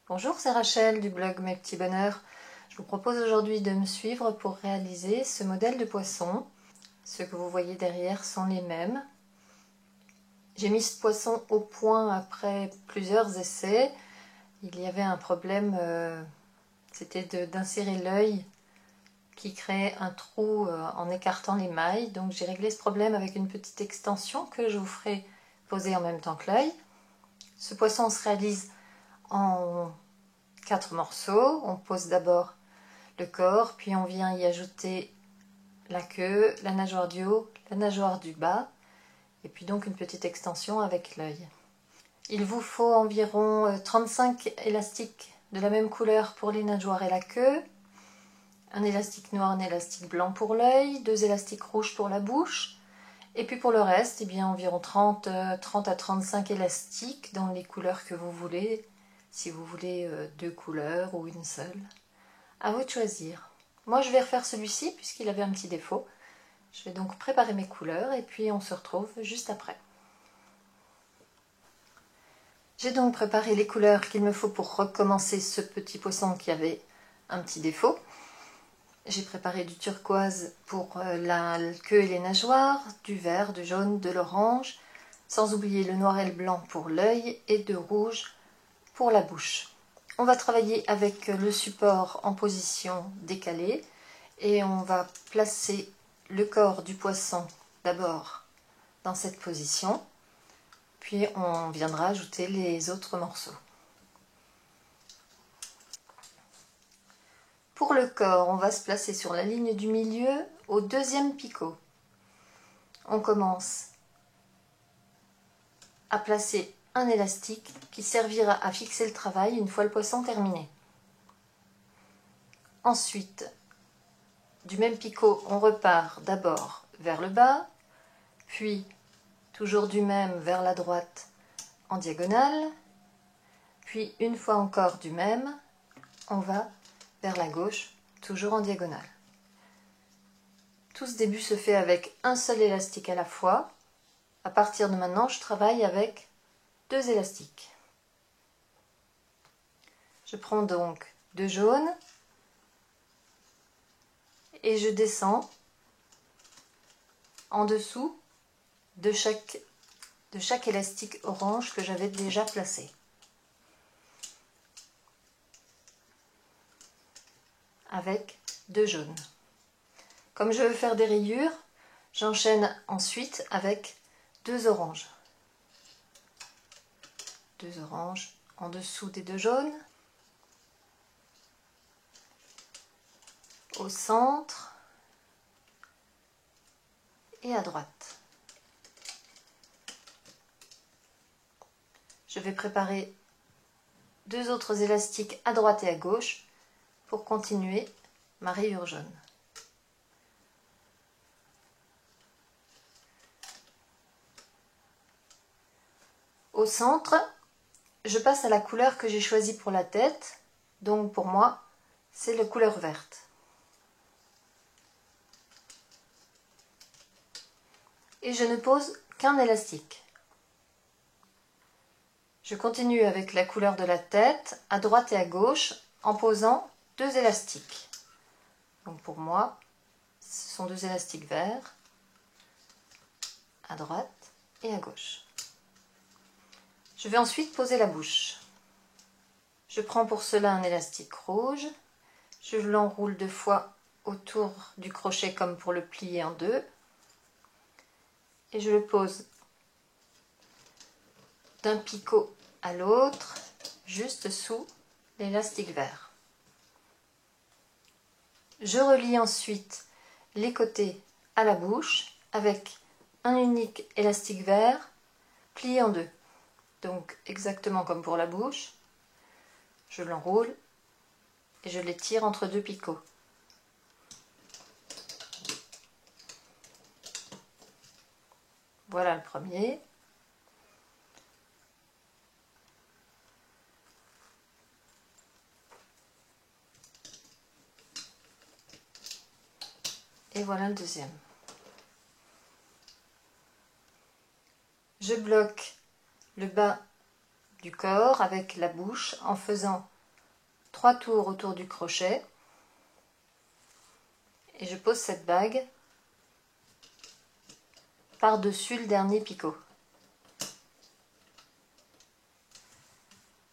Bonjour, c'est Rachel du blog Mes Petits Bonheurs. Je vous propose aujourd'hui de me suivre pour réaliser ce modèle de poisson. Ceux que vous voyez derrière sont les mêmes. J'ai mis ce poisson au point après plusieurs essais. Il y avait un problème, c'était d'insérer l'œil qui créait un trou en écartant les mailles. Donc j'ai réglé ce problème avec une petite extension que je vous ferai poser en même temps que l'œil. Ce poisson se réalise en 4 morceaux. On pose d'abord le corps, puis on vient y ajouter la queue, la nageoire du haut, la nageoire du bas, et puis donc une petite extension avec l'œil. Il vous faut environ 35 élastiques de la même couleur pour les nageoires et la queue, un élastique noir, un élastique blanc pour l'œil, 2 élastiques rouges pour la bouche, et puis pour le reste, environ 30 à 35 élastiques dans les couleurs que vous voulez, si vous voulez 2 couleurs ou une seule. À vous de choisir. Moi je vais refaire celui-ci puisqu'il avait un petit défaut. Je vais donc préparer mes couleurs et puis on se retrouve juste après. J'ai donc préparé les couleurs qu'il me faut pour recommencer ce petit poisson qui avait un petit défaut. J'ai préparé du turquoise pour la queue et les nageoires, du vert, du jaune, de l'orange, sans oublier le noir et le blanc pour l'œil et de rouge pour la bouche. On va travailler avec le support en position décalée et on va placer le corps du poisson d'abord dans cette position, puis on viendra ajouter les autres morceaux. Pour le corps, on va se placer sur la ligne du milieu au deuxième picot. On commence à placer un élastique qui servira à fixer le travail une fois le poisson terminé. Ensuite, du même picot, on repart d'abord vers le bas, puis toujours du même vers la droite en diagonale, puis une fois encore du même, on va vers la gauche, toujours en diagonale. Tout ce début se fait avec un seul élastique à la fois. À partir de maintenant, je travaille avec 2 élastiques. Je prends donc 2 jaunes et je descends en dessous de chaque élastique orange que j'avais déjà placé. Avec 2 jaunes. Comme je veux faire des rayures, j'enchaîne ensuite avec 2 oranges. 2 oranges en dessous des 2 jaunes. Au centre et à droite. Je vais préparer 2 autres élastiques à droite et à gauche pour continuer ma rayure jaune. Au centre, je passe à la couleur que j'ai choisie pour la tête, donc pour moi, c'est la couleur verte. Et je ne pose qu'un élastique. Je continue avec la couleur de la tête, à droite et à gauche, en posant 2 élastiques. Donc pour moi, ce sont 2 élastiques verts, à droite et à gauche. Je vais ensuite poser la bouche. Je prends pour cela un élastique rouge, je l'enroule 2 fois autour du crochet comme pour le plier en 2, et je le pose d'un picot à l'autre, juste sous l'élastique vert. Je relie ensuite les côtés à la bouche avec un unique élastique vert plié en 2. Donc exactement comme pour la bouche, je l'enroule et je l'étire entre 2 picots. Voilà le premier. Et voilà le deuxième. Je bloque le bas du corps avec la bouche en faisant 3 tours autour du crochet et je pose cette bague par-dessus le dernier picot.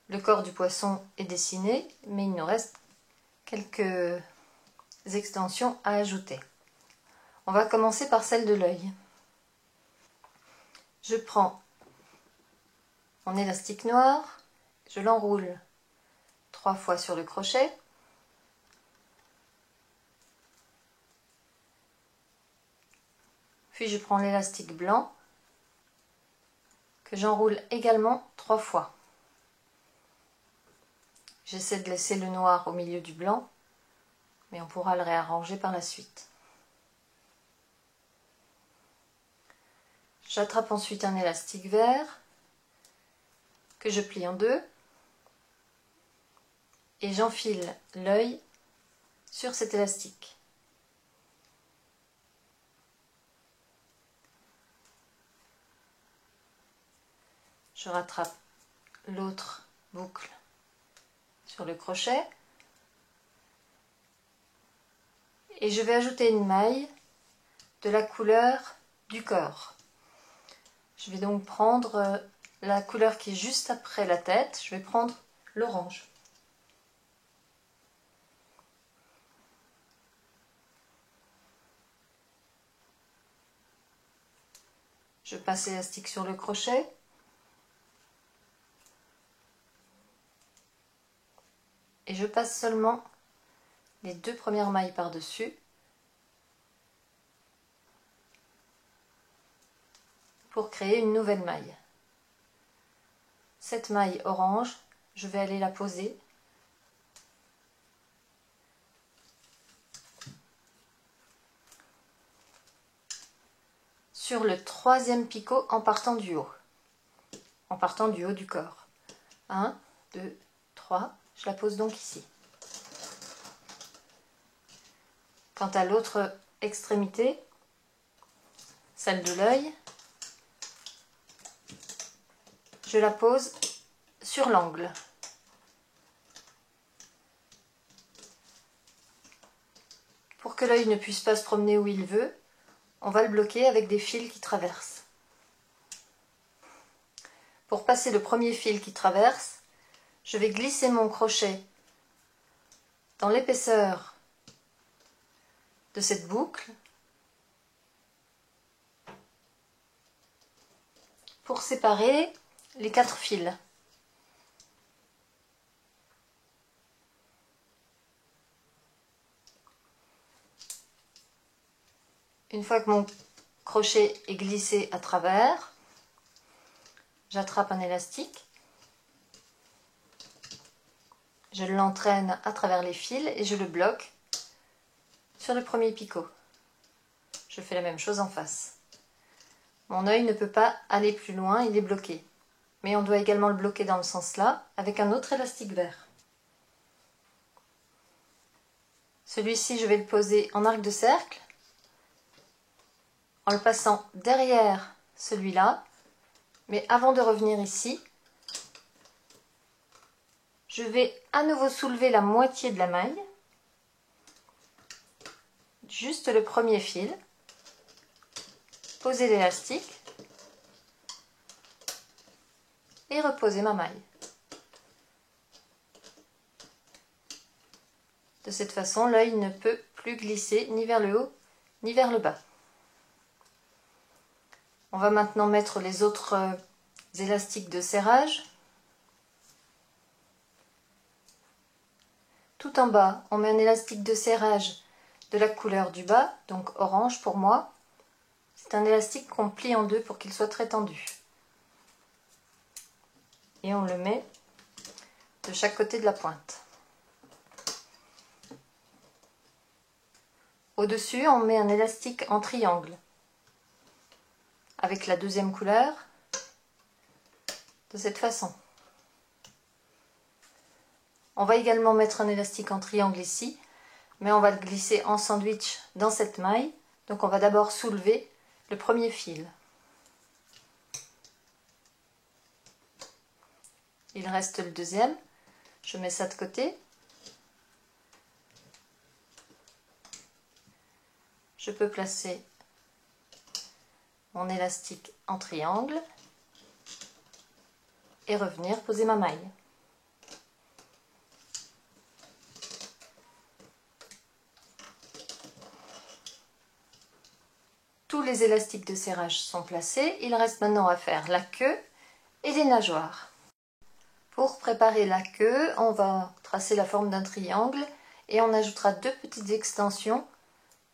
Le corps du poisson est dessiné, mais il nous reste quelques extensions à ajouter. On va commencer par celle de l'œil. Je prends mon élastique noir, je l'enroule 3 fois sur le crochet. Puis je prends l'élastique blanc que j'enroule également 3 fois. J'essaie de laisser le noir au milieu du blanc, mais on pourra le réarranger par la suite. J'attrape ensuite un élastique vert que je plie en deux et j'enfile l'œil sur cet élastique. Je rattrape l'autre boucle sur le crochet et je vais ajouter une maille de la couleur du corps. Je vais donc prendre la couleur qui est juste après la tête, je vais prendre l'orange. Je passe l'élastique sur le crochet. Et je passe seulement les 2 premières mailles par-dessus pour créer une nouvelle maille. Cette maille orange, je vais aller la poser sur le 3e picot en partant du haut. En partant du haut du corps. 1, 2, 3. Je la pose donc ici. Quant à l'autre extrémité, celle de l'œil, je la pose sur l'angle. Pour que l'œil ne puisse pas se promener où il veut, on va le bloquer avec des fils qui traversent. Pour passer le premier fil qui traverse, je vais glisser mon crochet dans l'épaisseur de cette boucle pour séparer les 4 fils. Une fois que mon crochet est glissé à travers, j'attrape un élastique. Je l'entraîne à travers les fils et je le bloque sur le premier picot. Je fais la même chose en face. Mon œil ne peut pas aller plus loin, il est bloqué. Mais on doit également le bloquer dans le sens là, avec un autre élastique vert. Celui-ci, je vais le poser en arc de cercle, en le passant derrière celui-là. Mais avant de revenir ici, je vais à nouveau soulever la moitié de la maille, juste le premier fil, poser l'élastique et reposer ma maille. De cette façon, l'œil ne peut plus glisser ni vers le haut ni vers le bas. On va maintenant mettre les autres élastiques de serrage. Tout en bas, on met un élastique de serrage de la couleur du bas, donc orange pour moi. C'est un élastique qu'on plie en deux pour qu'il soit très tendu. Et on le met de chaque côté de la pointe. Au-dessus, on met un élastique en triangle avec la deuxième couleur de cette façon. On va également mettre un élastique en triangle ici, mais on va le glisser en sandwich dans cette maille. Donc on va d'abord soulever le premier fil. Il reste le deuxième. Je mets ça de côté. je peux placer mon élastique en triangle et revenir poser ma maille. Tous les élastiques de serrage sont placés, il reste maintenant à faire la queue et les nageoires. Pour préparer la queue, on va tracer la forme d'un triangle et on ajoutera 2 petites extensions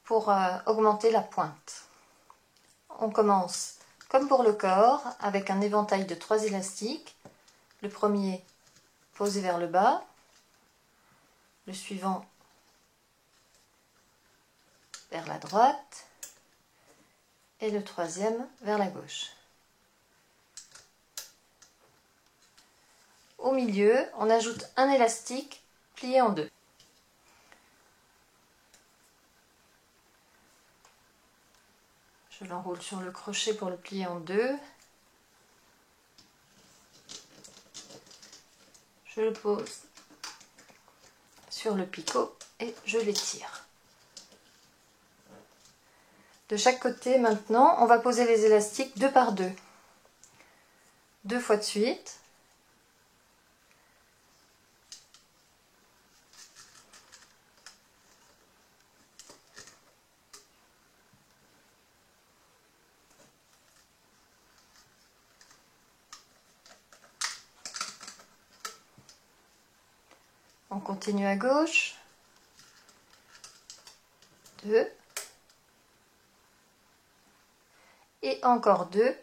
pour augmenter la pointe. On commence comme pour le corps avec un éventail de 3 élastiques. Le premier posé vers le bas, le suivant vers la droite et le troisième vers la gauche. Au milieu, on ajoute un élastique plié en 2. Je l'enroule sur le crochet pour le plier en 2. Je le pose sur le picot et je l'étire. De chaque côté maintenant, on va poser les élastiques 2 par 2. 2 fois de suite. On continue à gauche. 2. Et encore 2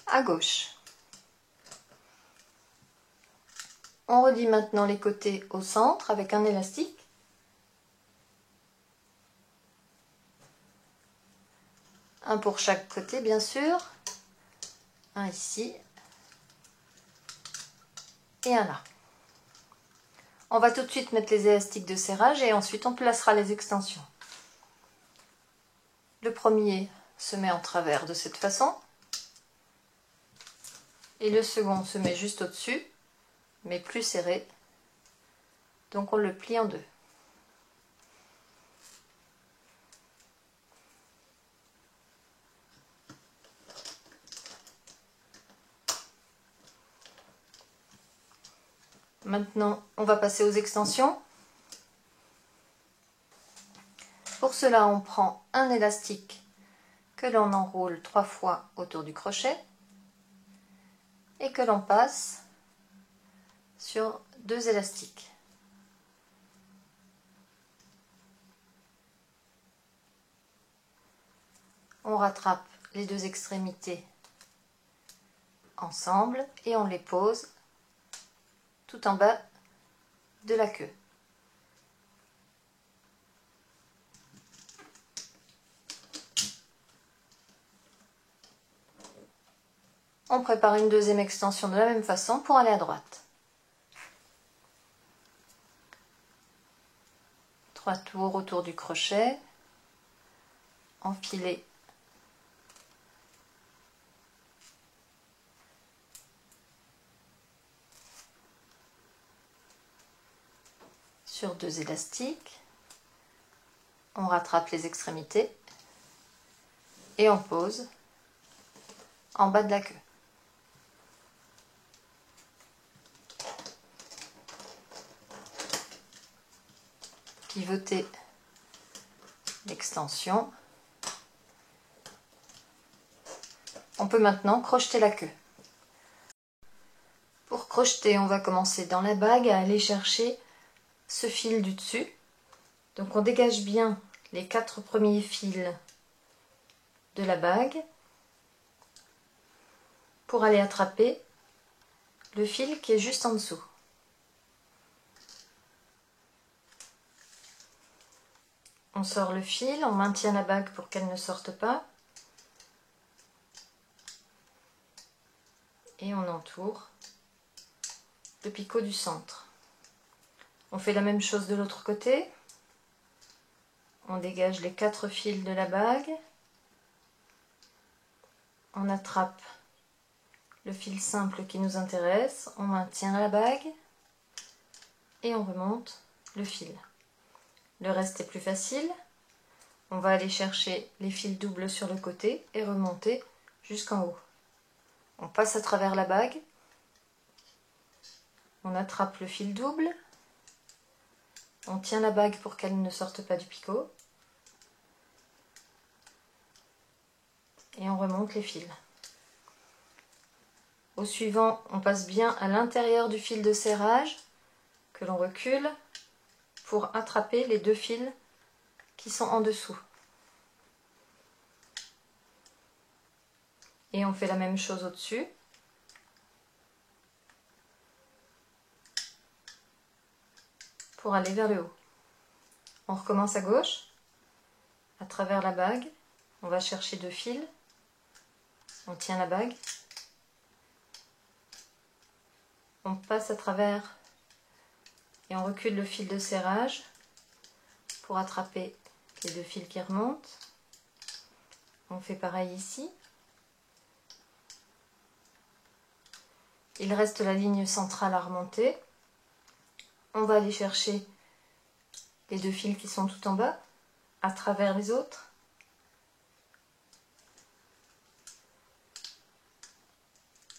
à gauche. On relie maintenant les côtés au centre avec un élastique. Un pour chaque côté bien sûr. Un ici et un là. On va tout de suite mettre les élastiques de serrage et ensuite on placera les extensions. Le premier se met en travers de cette façon et le second se met juste au-dessus mais plus serré, donc on le plie en 2. Maintenant, on va passer aux extensions. Pour cela, on prend un élastique que l'on enroule 3 fois autour du crochet et que l'on passe sur 2 élastiques. On rattrape les 2 extrémités ensemble et on les pose tout en bas de la queue. On prépare une deuxième extension de la même façon pour aller à droite. 3 tours autour du crochet, enfiler sur 2 élastiques, on rattrape les extrémités et on pose en bas de la queue. Pivoter l'extension. On peut maintenant crocheter la queue. Pour crocheter, on va commencer dans la bague à aller chercher ce fil du dessus. Donc on dégage bien les 4 premiers fils de la bague pour aller attraper le fil qui est juste en dessous. On sort le fil, on maintient la bague pour qu'elle ne sorte pas et on entoure le picot du centre. On fait la même chose de l'autre côté. On dégage les 4 fils de la bague. On attrape le fil simple qui nous intéresse. On maintient la bague et on remonte le fil. Le reste est plus facile. On va aller chercher les fils doubles sur le côté et remonter jusqu'en haut. On passe à travers la bague. On attrape le fil double. On tient la bague pour qu'elle ne sorte pas du picot. Et on remonte les fils. Au suivant, on passe bien à l'intérieur du fil de serrage que l'on recule pour attraper les deux fils qui sont en dessous. Et on fait la même chose au-dessus. Pour aller vers le haut. On recommence à gauche, à travers la bague. On va chercher deux fils. On tient la bague. On passe à travers et on recule le fil de serrage pour attraper les deux fils qui remontent. On fait pareil ici. Il reste la ligne centrale à remonter. On va aller chercher les deux fils qui sont tout en bas, à travers les autres.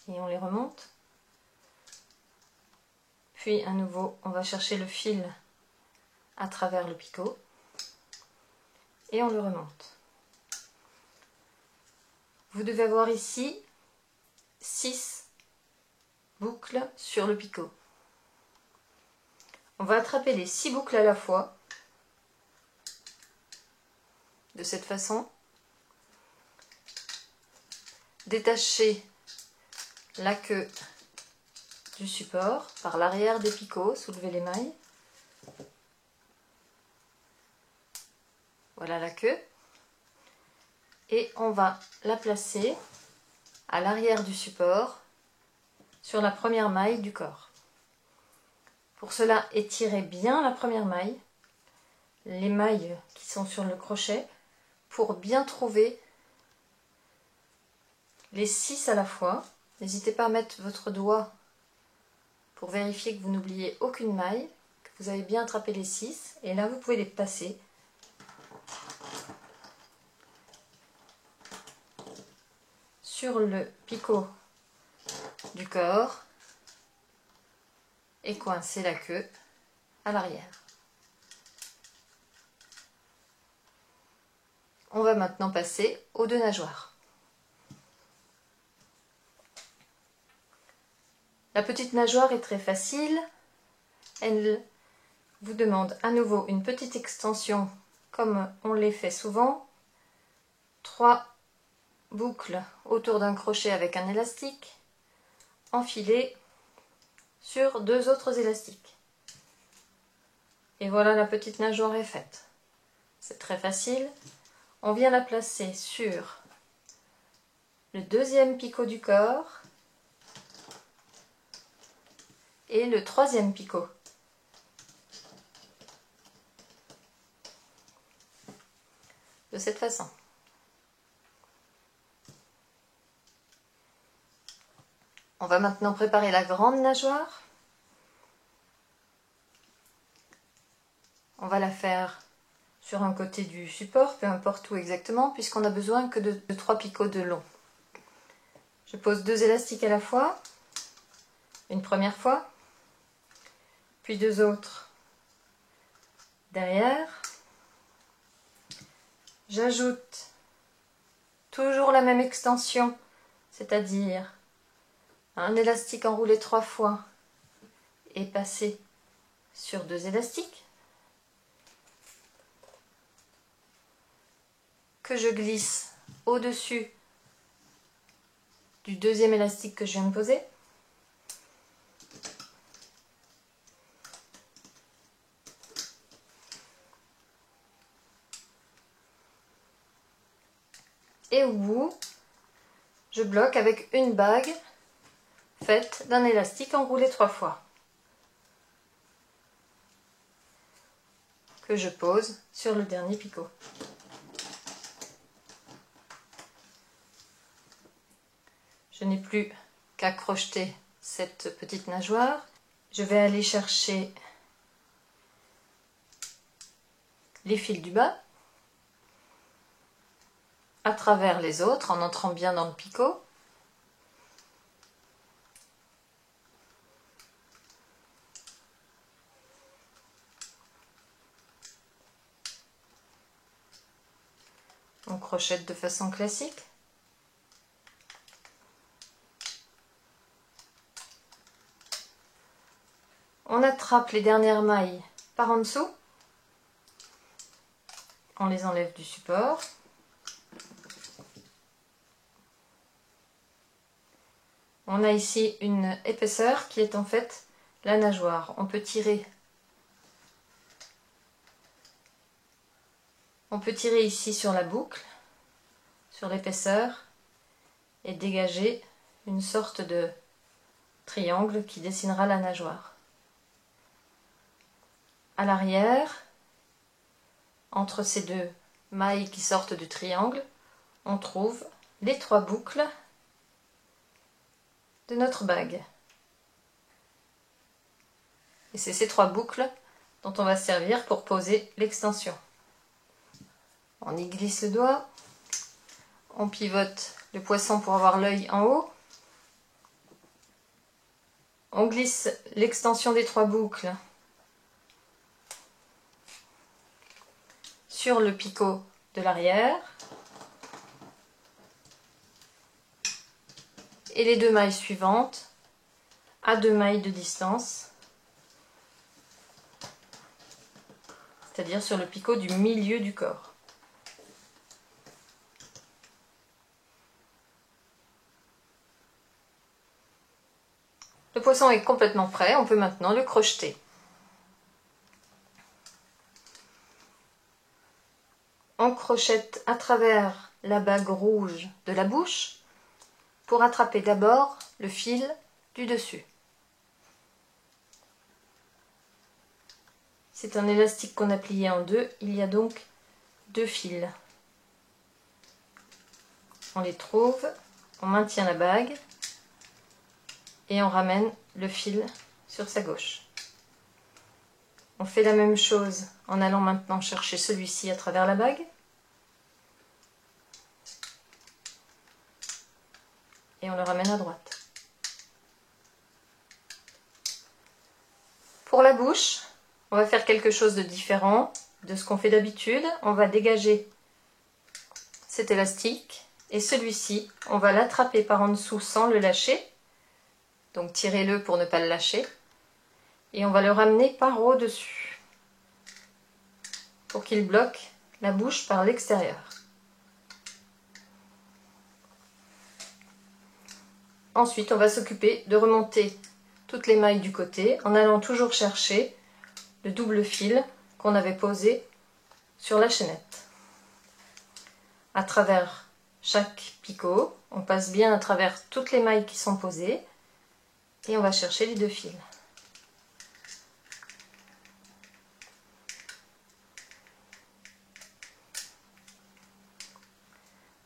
Et on les remonte. Puis à nouveau, on va chercher le fil à travers le picot. Et on le remonte. Vous devez avoir ici 6 boucles sur le picot. On va attraper les 6 boucles à la fois, de cette façon. Détacher la queue du support par l'arrière des picots, soulever les mailles. Voilà la queue. Et on va la placer à l'arrière du support sur la première maille du corps. Pour cela, étirez bien la première maille, les mailles qui sont sur le crochet, pour bien trouver les 6 à la fois. N'hésitez pas à mettre votre doigt pour vérifier que vous n'oubliez aucune maille, que vous avez bien attrapé les 6. Et là, vous pouvez les passer sur le picot du corps et coincer la queue à l'arrière. On va maintenant passer aux deux nageoires. La petite nageoire est très facile. Elle vous demande à nouveau une petite extension comme on les fait souvent. 3 boucles autour d'un crochet avec un élastique, enfilé sur 2 autres élastiques. Et voilà, la petite nageoire est faite. C'est très facile. On vient la placer sur le deuxième picot du corps et le troisième picot. De cette façon. On va maintenant préparer la grande nageoire. On va la faire sur un côté du support, peu importe où exactement, puisqu'on n'a besoin que de 3 picots de long. Je pose 2 élastiques à la fois, une première fois, puis 2 autres derrière. J'ajoute toujours la même extension, c'est-à-dire un élastique enroulé 3 fois et passé sur 2 élastiques que je glisse au-dessus du deuxième élastique que je viens de poser. Et au bout, je bloque avec une bague faite d'un élastique enroulé 3 fois que je pose sur le dernier picot. Je n'ai plus qu'à crocheter cette petite nageoire. Je vais aller chercher les fils du bas à travers les autres en entrant bien dans le picot. On crochette de façon classique. On attrape les dernières mailles par en dessous. On les enlève du support. On a ici une épaisseur qui est en fait la nageoire. On peut tirer ici sur la boucle, sur l'épaisseur, et dégager une sorte de triangle qui dessinera la nageoire. À l'arrière, entre ces deux mailles qui sortent du triangle, on trouve les 3 boucles de notre bague. Et c'est ces 3 boucles dont on va se servir pour poser l'extension. On y glisse le doigt, on pivote le poisson pour avoir l'œil en haut, on glisse l'extension des 3 boucles sur le picot de l'arrière et les 2 mailles suivantes à 2 mailles de distance, c'est-à-dire sur le picot du milieu du corps. Le poisson est complètement prêt, on peut maintenant le crocheter. On crochette à travers la bague rouge de la bouche pour attraper d'abord le fil du dessus. C'est un élastique qu'on a plié en 2, il y a donc 2 fils. On les trouve, on maintient la bague et on ramène le fil sur sa gauche. On fait la même chose en allant maintenant chercher celui-ci à travers la bague. Et on le ramène à droite. Pour la bouche, on va faire quelque chose de différent de ce qu'on fait d'habitude. On va dégager cet élastique et celui-ci, on va l'attraper par en dessous sans le lâcher. Donc tirez-le pour ne pas le lâcher. Et on va le ramener par au-dessus pour qu'il bloque la bouche par l'extérieur. Ensuite, on va s'occuper de remonter toutes les mailles du côté en allant toujours chercher le double fil qu'on avait posé sur la chaînette. À travers chaque picot, on passe bien à travers toutes les mailles qui sont posées et on va chercher les 2 fils.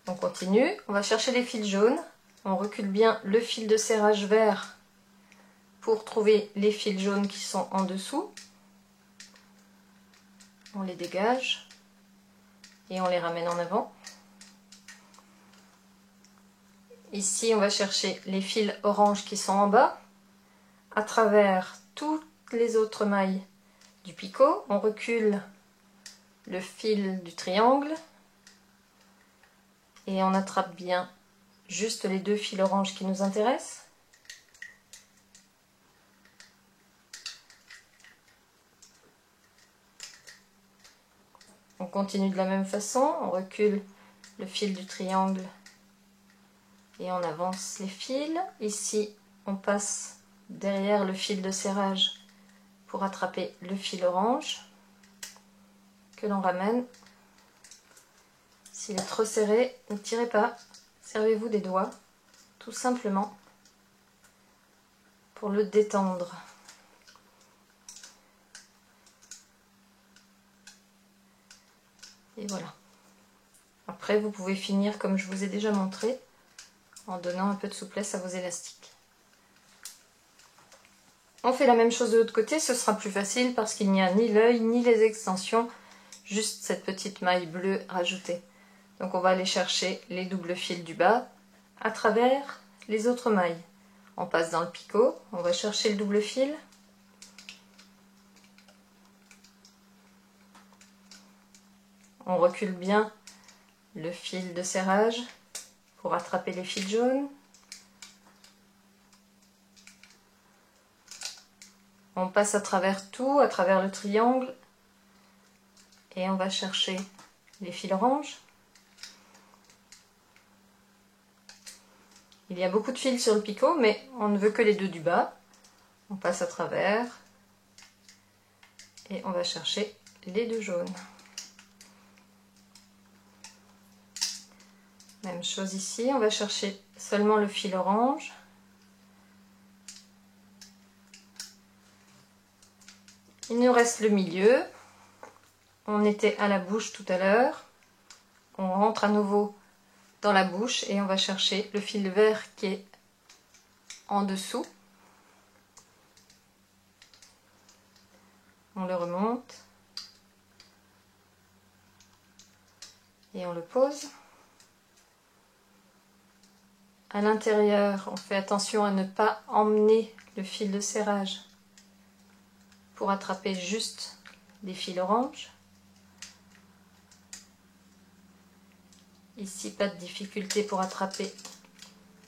On continue, on va chercher les fils jaunes, on recule bien le fil de serrage vert pour trouver les fils jaunes qui sont en dessous. On les dégage et on les ramène en avant. Ici, on va chercher les fils oranges qui sont en bas. À travers toutes les autres mailles du picot, on recule le fil du triangle et on attrape bien juste les 2 fils oranges qui nous intéressent. On continue de la même façon, on recule le fil du triangle et on avance les fils. Ici, on passe derrière le fil de serrage pour attraper le fil orange que l'on ramène. S'il est trop serré, ne tirez pas, servez-vous des doigts, tout simplement, pour le détendre. Et voilà. Après, vous pouvez finir comme je vous ai déjà montré, en donnant un peu de souplesse à vos élastiques. On fait la même chose de l'autre côté, ce sera plus facile parce qu'il n'y a ni l'œil ni les extensions juste cette petite maille bleue rajoutée. Donc on va aller chercher les doubles fils du bas à travers les autres mailles. On passe dans le picot, on va chercher le double fil. On recule bien le fil de serrage pour attraper les fils jaunes. On passe à travers tout, à travers le triangle. Et on va chercher les fils oranges. Il y a beaucoup de fils sur le picot, mais on ne veut que les deux du bas. On passe à travers. Et on va chercher les deux jaunes. Même chose ici, on va chercher seulement le fil orange. Il nous reste le milieu. On était à la bouche tout à l'heure. On rentre à nouveau dans la bouche et on va chercher le fil vert qui est en dessous. On le remonte. Et on le pose. À l'intérieur, on fait attention à ne pas emmener le fil de serrage pour attraper juste les fils oranges. Ici, pas de difficulté pour attraper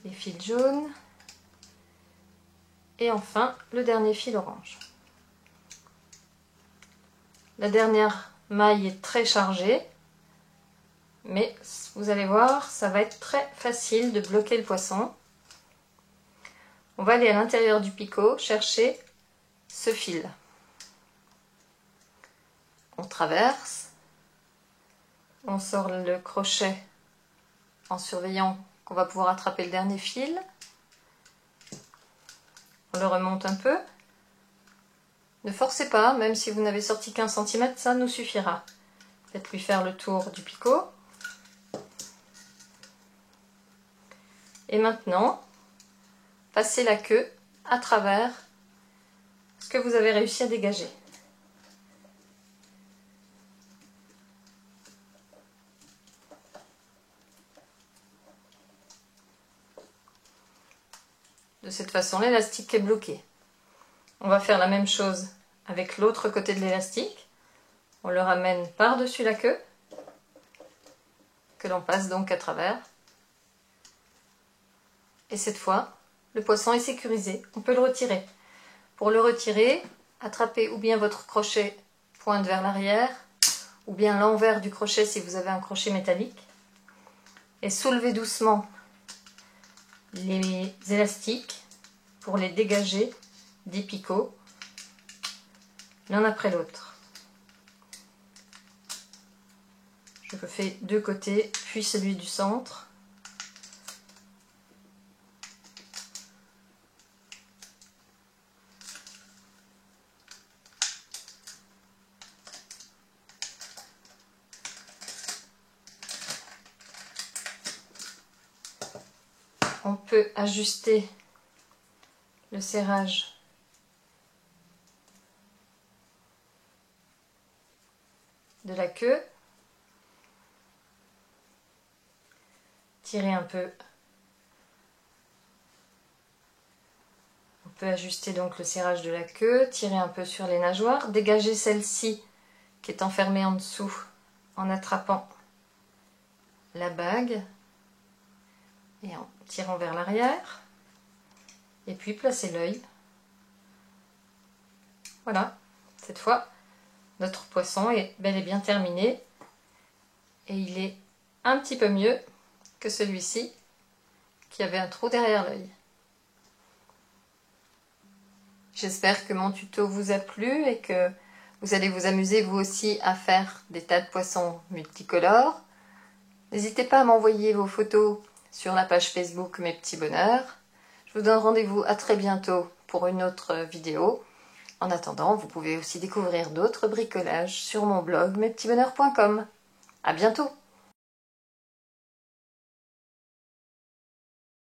les fils jaunes. Et enfin, le dernier fil orange. La dernière maille est très chargée, mais vous allez voir, ça va être très facile de bloquer le poisson. On va aller à l'intérieur du picot chercher ce fil. On traverse, on sort le crochet en surveillant qu'on va pouvoir attraper le dernier fil. On le remonte un peu. Ne forcez pas, même si vous n'avez sorti qu'1 cm, ça nous suffira. Faites lui faire le tour du picot. Et maintenant, passez la queue à travers ce que vous avez réussi à dégager. De cette façon, l'élastique est bloqué. On va faire la même chose avec l'autre côté de l'élastique. On le ramène par-dessus la queue, que l'on passe donc à travers. Et cette fois, le poisson est sécurisé. On peut le retirer. Pour le retirer, attrapez ou bien votre crochet pointe vers l'arrière, ou bien l'envers du crochet si vous avez un crochet métallique, et soulevez doucement les élastiques pour les dégager des picots l'un après l'autre. Je fais deux côtés, puis celui du centre. On peut ajuster le serrage de la queue, tirer un peu. On peut ajuster donc le serrage de la queue, tirer un peu sur les nageoires, dégager celle-ci qui est enfermée en dessous en attrapant la bague et en tirant vers l'arrière, et puis placer l'œil. Voilà, cette fois notre poisson est bel et bien terminé et il est un petit peu mieux que celui-ci qui avait un trou derrière l'œil. J'espère que mon tuto vous a plu et que vous allez vous amuser vous aussi à faire des tas de poissons multicolores. N'hésitez pas à m'envoyer vos photos sur la page Facebook Mes Petits Bonheurs. Je vous donne rendez-vous à très bientôt pour une autre vidéo. En attendant, vous pouvez aussi découvrir d'autres bricolages sur mon blog mespetitsbonheurs.com. À bientôt!